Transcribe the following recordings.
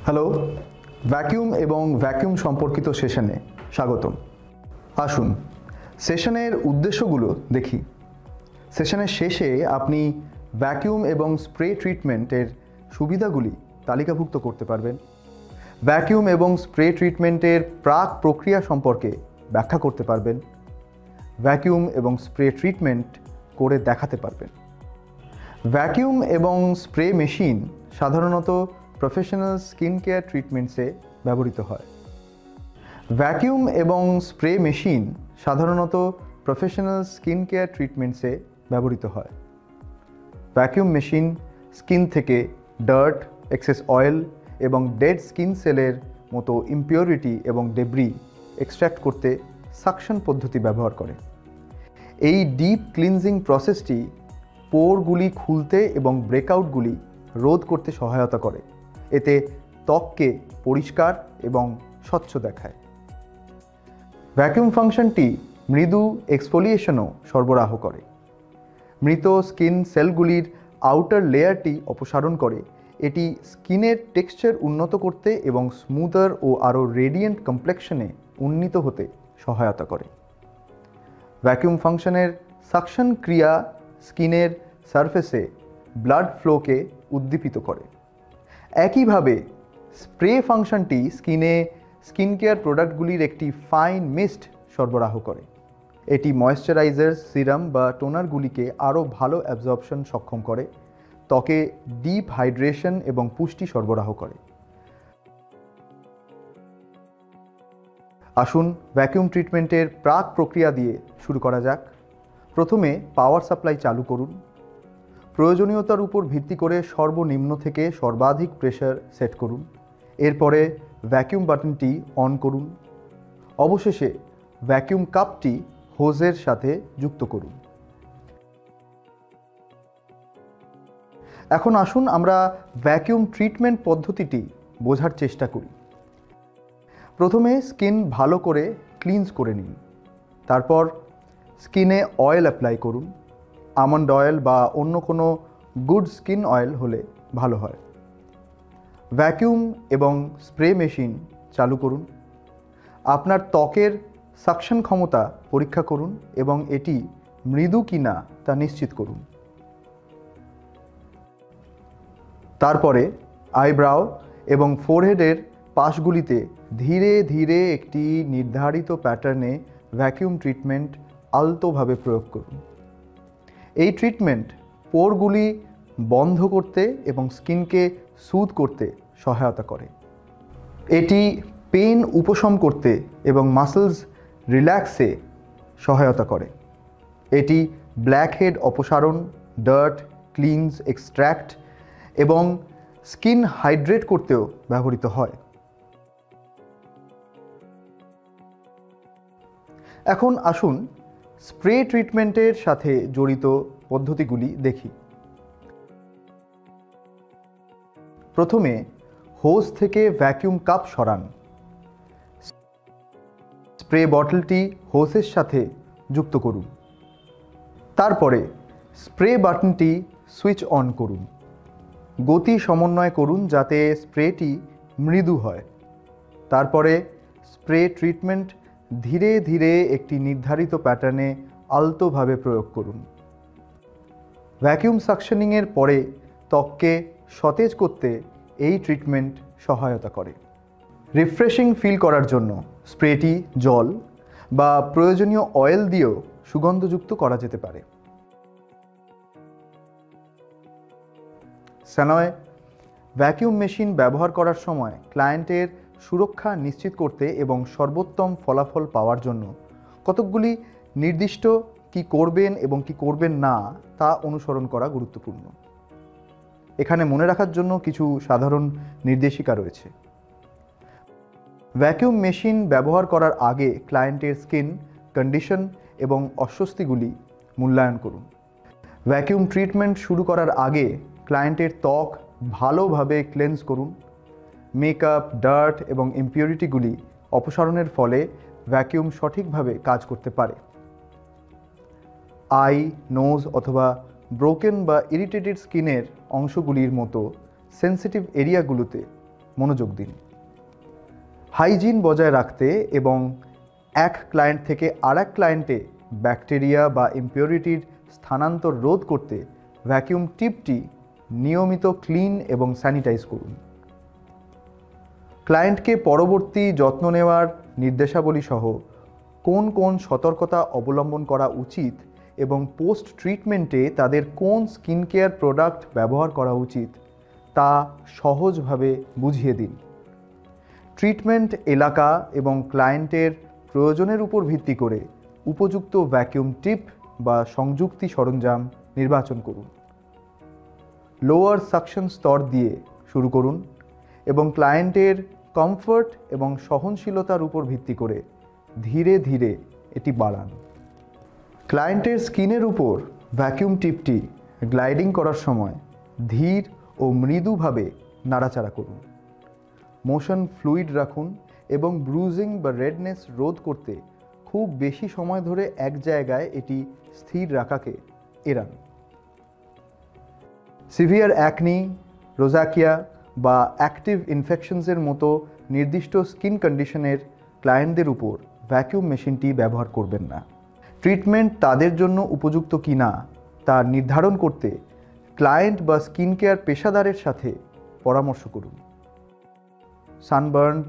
Hello, vacuum এবং vacuum সম্পর্কিত সেশনে স্বাগতম। আসুন সেশনের উদ্দেশ্যগুলো দেখি। সেশনের শেষে আপনি ভ্যাকিউম এবং স্প্রে ট্রিটমেন্টের সুবিধাগুলি তালিকাভুক্ত করতে পারবেন। ভ্যাকিউম এবং স্প্রে ট্রিটমেন্টের প্রাক প্রক্রিয়া সম্পর্কে ব্যাখ্যা করতে পারবেন। ভ্যাকিউম এবং স্প্রে ট্রিটমেন্ট করে দেখাতে পারবেন। ভ্যাকিউম এবং স্প্রে মেশিন সাধারণত প্রফেশনাল স্কিন কেয়ার ট্রিটমেন্টসে ব্যবহৃত হয়। ভ্যাকিউম এবং স্প্রে মেশিন সাধারণত প্রফেশনাল স্কিন কেয়ার ট্রিটমেন্টসে ব্যবহৃত হয়। ভ্যাকিউম মেশিন স্কিন থেকে ডার্ট, এক্সেস অয়েল এবং ডেড স্কিন সেলের মতো ইমপিউরিটি এবং ডেব্রি এক্সট্র্যাক্ট করতে সাকশন পদ্ধতি ব্যবহার করে। এই ডিপ ক্লিনজিং প্রসেসটি পোরগুলি খুলতে এবং ব্রেকআউটগুলি রোধ করতে সহায়তা করে। এতে ত্বককে পরিষ্কার এবং স্বচ্ছ দেখায়। ভ্যাকিউম ফাংশনটি মৃদু এক্সফোলিয়েশনও সরবরাহ করে। মৃত স্কিন সেলগুলির আউটার লেয়ারটি অপসারণ করে। এটি স্কিনের টেক্সচার উন্নত করতে এবং স্মুদার ও আরও রেডিয়েন্ট কমপ্লেক্সনে উন্নীত হতে সহায়তা করে। ভ্যাকিউম ফাংশনের সাকশন ক্রিয়া স্কিনের সারফেসে ব্লাড ফ্লোকে উদ্দীপিত করে। একইভাবে স্প্রে ফাংশনটি স্কিন কেয়ার প্রোডাক্টগুলির একটি ফাইন মিস্ট সরবরাহ করে। এটি ময়েশ্চারাইজার, সিরাম বা টোনারগুলিকে আরও ভালো অ্যাবজর্পশন সক্ষম করে, ত্বকে ডিপ হাইড্রেশন এবং পুষ্টি সরবরাহ করে। আসুন ভ্যাকিউম ট্রিটমেন্টের প্রাক প্রক্রিয়া দিয়ে শুরু করা যাক। প্রথমে পাওয়ার সাপ্লাই চালু করুন। প্রয়োজনীয়তার উপর ভিত্তি করে সর্বনিম্ন থেকে সর্বাধিক প্রেসার সেট করুন। এরপরে ভ্যাকিউম বাটনটি অন করুন। অবশেষে ভ্যাকিউম কাপটি হোজের সাথে যুক্ত করুন। এখন আসুন আমরা ভ্যাকিউম ট্রিটমেন্ট পদ্ধতিটি বোঝার চেষ্টা করি। প্রথমে স্কিন ভালো করে ক্লিনজ করে নিন। তারপর স্কিনে অয়েল অ্যাপ্লাই করুন। আমন্ড অয়েল বা অন্য কোনো গুড স্কিন অয়েল হলে ভালো হয়। ভ্যাকিউম এবং স্প্রে মেশিন চালু করুন। আপনার ত্বকের সাকশন ক্ষমতা পরীক্ষা করুন এবং এটি মৃদু কিনা তা নিশ্চিত করুন। তারপরে আইব্রাও এবং ফোরহেডের পাশগুলিতে ধীরে ধীরে একটি নির্ধারিত প্যাটার্নে ভ্যাকিউম ট্রিটমেন্ট আলতোভাবে প্রয়োগ করুন। এই ট্রিটমেন্ট পোরগুলি বন্ধ করতে এবং স্কিনকে সুদ করতে সহায়তা করে। এটি পেন উপশম করতে এবং মাসলস রিল্যাক্সে সহায়তা করে। এটি ব্ল্যাকহেড অপসারণ, ডার্ট ক্লিনজ এক্সট্র্যাক্ট এবং স্কিন হাইড্রেট করতেও ব্যবহৃত হয়। এখন আসুন স্প্রে ট্রিটমেন্টের সাথে জড়িত পদ্ধতিগুলি দেখি। প্রথমে হোজ থেকে ভ্যাকিউম কাপ সরান। স্প্রে বটলটি হোজের সাথে যুক্ত করুন। তারপরে স্প্রে বাটনটি সুইচ অন করুন। গতি সমন্বয় করুন যাতে স্প্রেটি মৃদু হয়। তারপরে স্প্রে ট্রিটমেন্ট ধীরে ধীরে একটি নির্ধারিত প্যাটার্নে আলতোভাবে প্রয়োগ করুন। ভ্যাকিউম সাকশনিংয়ের পরে ত্বককে সতেজ করতে এই ট্রিটমেন্ট সহায়তা করে। রিফ্রেশিং ফিল করার জন্য স্প্রেটি জল বা প্রয়োজনীয় অয়েল দিয়েও সুগন্ধযুক্ত করা যেতে পারে। সানয় ভ্যাকিউম মেশিন ব্যবহার করার সময় ক্লায়েন্টের সুরক্ষা নিশ্চিত করতে এবং সর্বোত্তম ফলাফল পাওয়ার জন্য কতকগুলি নির্দিষ্ট কি করবেন এবং কি করবেন না তা অনুসরণ করা গুরুত্বপূর্ণ। এখানে মনে রাখার জন্য কিছু সাধারণ নির্দেশিকা রয়েছে। ভ্যাকিউম মেশিন ব্যবহার করার আগে ক্লায়েন্টের স্কিন কন্ডিশন এবং অস্বস্তিগুলি মূল্যায়ন করুন। ভ্যাকিউম ট্রিটমেন্ট শুরু করার আগে ক্লায়েন্টের ত্বক ভালোভাবে ক্লেন্স করুন। মেকআপ, ডার্ট এবং ইমপিউরিটিগুলি অপসারণের ফলে ভ্যাকিউম সঠিকভাবে কাজ করতে পারে। আই, নোজ অথবা ব্রোকেন বা ইরিটেটেড স্কিনের অংশগুলির মতো সেন্সিটিভ এরিয়াগুলোতে মনোযোগ দিন। হাইজিন বজায় রাখতে এবং এক ক্লায়েন্ট থেকে আরেক ক্লায়েন্টে ব্যাকটেরিয়া বা ইমপিউরিটির স্থানান্তর রোধ করতে ভ্যাকিউম টিপটি নিয়মিত ক্লিন এবং স্যানিটাইজ করুন। ক্লায়েন্টকে পরবর্তী যত্ন নেওয়ার নির্দেশাবলী সহ কোন কোন সতর্কতা অবলম্বন করা উচিত এবং পোস্ট ট্রিটমেন্টে তাদের কোন স্কিন কেয়ার প্রোডাক্ট ব্যবহার করা উচিত তা সহজভাবে বুঝিয়ে দিন। ট্রিটমেন্ট এলাকা এবং ক্লায়েন্টের প্রয়োজনের উপর ভিত্তি করে উপযুক্ত ভ্যাকিউম টিপ বা সংযুক্তি সরঞ্জাম নির্বাচন করুন। লোয়ার সাকশন স্তর দিয়ে শুরু করুন এবং ক্লায়েন্টের কমফর্ট এবং সহনশীলতার উপর ভিত্তি করে ধীরে ধীরে এটি বাড়ান। ক্লায়েন্টের স্কিনের উপর ভ্যাকিউম টিপটি গ্লাইডিং করার সময় ধীর ও মৃদুভাবে নাড়াচাড়া করুন। মোশন ফ্লুইড রাখুন এবং ব্রুজিং বা রেডনেস রোধ করতে খুব বেশি সময় ধরে এক জায়গায় এটি স্থির রাখাকে এড়ান। সিভিয়ার অ্যাকনি, রোজাকিয়া বা অ্যাক্টিভ ইনফেকশনসের মতো নির্দিষ্ট স্কিন কন্ডিশনের ক্লায়েন্টদের উপর ভ্যাকিউম মেশিনটি ব্যবহার করবেন না। ট্রিটমেন্ট তাদের জন্য উপযুক্ত কিনা তা নির্ধারণ করতে ক্লায়েন্ট বা স্কিন কেয়ার পেশাদারের সাথে পরামর্শ করুন। সানবার্নড,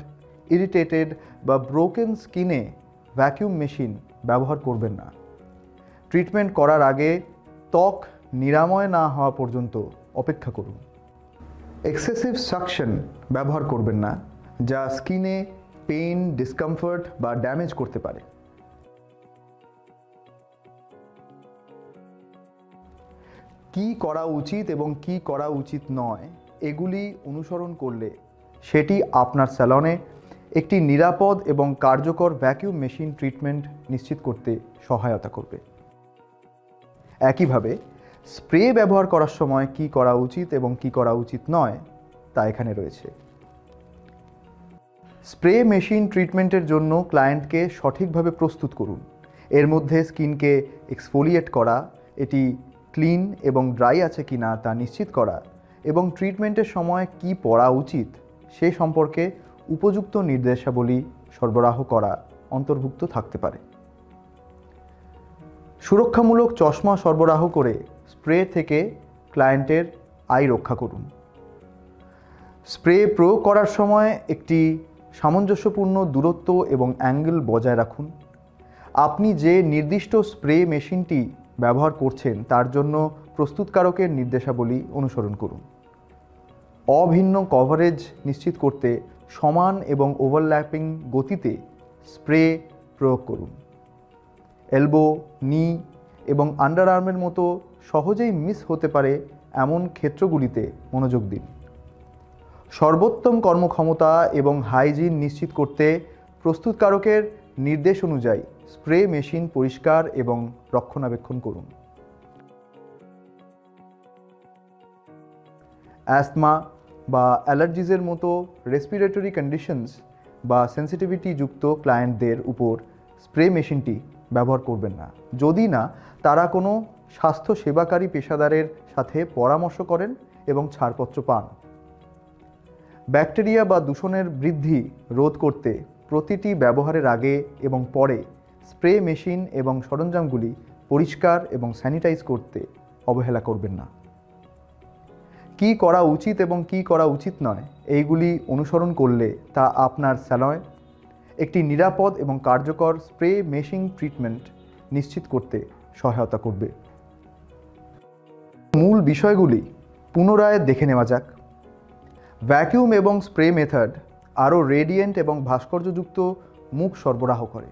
ইরিটেটেড বা ব্রোকেন স্কিনে ভ্যাকিউম মেশিন ব্যবহার করবেন না। ট্রিটমেন্ট করার আগে ত্বক নিরাময় না হওয়া পর্যন্ত অপেক্ষা করুন। এক্সেসিভ সাকশন ব্যবহার করবেন না, যা স্কিনে পেইন, ডিসকমফর্ট বা ড্যামেজ করতে পারে। কি করা উচিত এবং কি করা উচিত নয় এগুলি অনুসরণ করলে সেটি আপনার স্যালনে একটি নিরাপদ এবং কার্যকর ভ্যাকিউম মেশিন ট্রিটমেন্ট নিশ্চিত করতে সহায়তা করবে। একইভাবে স্প্রে ব্যবহার করার সময় কি করা উচিত এবং কি করা উচিত নয় তা এখানে রয়েছে। স্প্রে মেশিন ট্রিটমেন্টের জন্য ক্লায়েন্টকে সঠিকভাবে প্রস্তুত করুন। এর মধ্যে স্কিনকে এক্সফোলিয়েট করা, এটি ক্লিন এবং ড্রাই আছে কিনা তা নিশ্চিত করা এবং ট্রিটমেন্টের সময় কি পরা উচিত সে সম্পর্কে উপযুক্ত নির্দেশাবলী সরবরাহ করা অন্তর্ভুক্ত থাকতে পারে। সুরক্ষামূলক চশমা সরবরাহ করে স্প্রে থেকে ক্লায়েন্টের আই রক্ষা করুন। স্প্রে প্রয়োগ করার সময় একটি সামঞ্জস্যপূর্ণ দূরত্ব এবং অ্যাঙ্গেল বজায় রাখুন। আপনি যে নির্দিষ্ট স্প্রে মেশিনটি ব্যবহার করছেন তার জন্য প্রস্তুতকারকের নির্দেশাবলী অনুসরণ করুন। অভিন্ন কভারেজ নিশ্চিত করতে সমান এবং ওভারল্যাপিং গতিতে স্প্রে প্রয়োগ করুন। এলবো, নি এবং আন্ডার আর্মের মতো সহজেই মিস হতে পারে এমন ক্ষেত্রগুলিতে মনোযোগ দিন। সর্বোত্তম কর্মক্ষমতা এবং হাইজিন নিশ্চিত করতে প্রস্তুতকারকের নির্দেশ অনুযায়ী স্প্রে মেশিন পরিষ্কার এবং রক্ষণাবেক্ষণ করুন। অ্যাস্তমা বা অ্যালার্জিজের মতো রেসপিরেটরি কন্ডিশনস বা সেন্সিটিভিটিযুক্ত ক্লায়েন্টদের উপর স্প্রে মেশিনটি ব্যবহার করবেন না, যদি না তারা কোনো স্বাস্থ্য সেবাকারী পেশাদারের সাথে পরামর্শ করেন এবং ছাড়পত্র পান। ব্যাকটেরিয়া বা দূষণের বৃদ্ধি রোধ করতে প্রতিটি ব্যবহারের আগে এবং পরে স্প্রে মেশিন এবং সরঞ্জামগুলি পরিষ্কার এবং স্যানিটাইজ করতে অবহেলা করবেন না। কি করা উচিত এবং কি করা উচিত নয় এইগুলি অনুসরণ করলে তা আপনার স্যালনে একটি নিরাপদ এবং কার্যকর স্প্রে মেশিন ট্রিটমেন্ট নিশ্চিত করতে সহায়তা করবে। মূল বিষয়গুলি পুনরায় দেখে নেওয়া যাক। ভ্যাকিউম এবং স্প্রে মেথড আরও রেডিয়েন্ট এবং ভাস্কর্যযুক্ত মুখ সরবরাহ করে।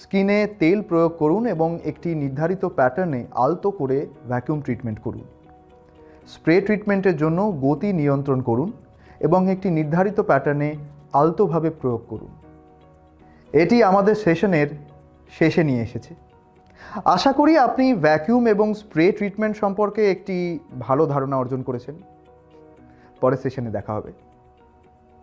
স্কিনে তেল প্রয়োগ করুন এবং একটি নির্ধারিত প্যাটার্নে আলতো করে ভ্যাকিউম ট্রিটমেন্ট করুন। স্প্রে ট্রিটমেন্টের জন্য গতি নিয়ন্ত্রণ করুন এবং একটি নির্ধারিত প্যাটার্নে আলতোভাবে প্রয়োগ করুন। এটি আমাদের সেশনের শেষে নিয়ে এসেছে। আশা করি আপনি ভ্যাকিউম এবং স্প্রে ট্রিটমেন্ট সম্পর্কে একটি ভালো ধারণা অর্জন করেছেন। পরের সেশনে দেখা হবে।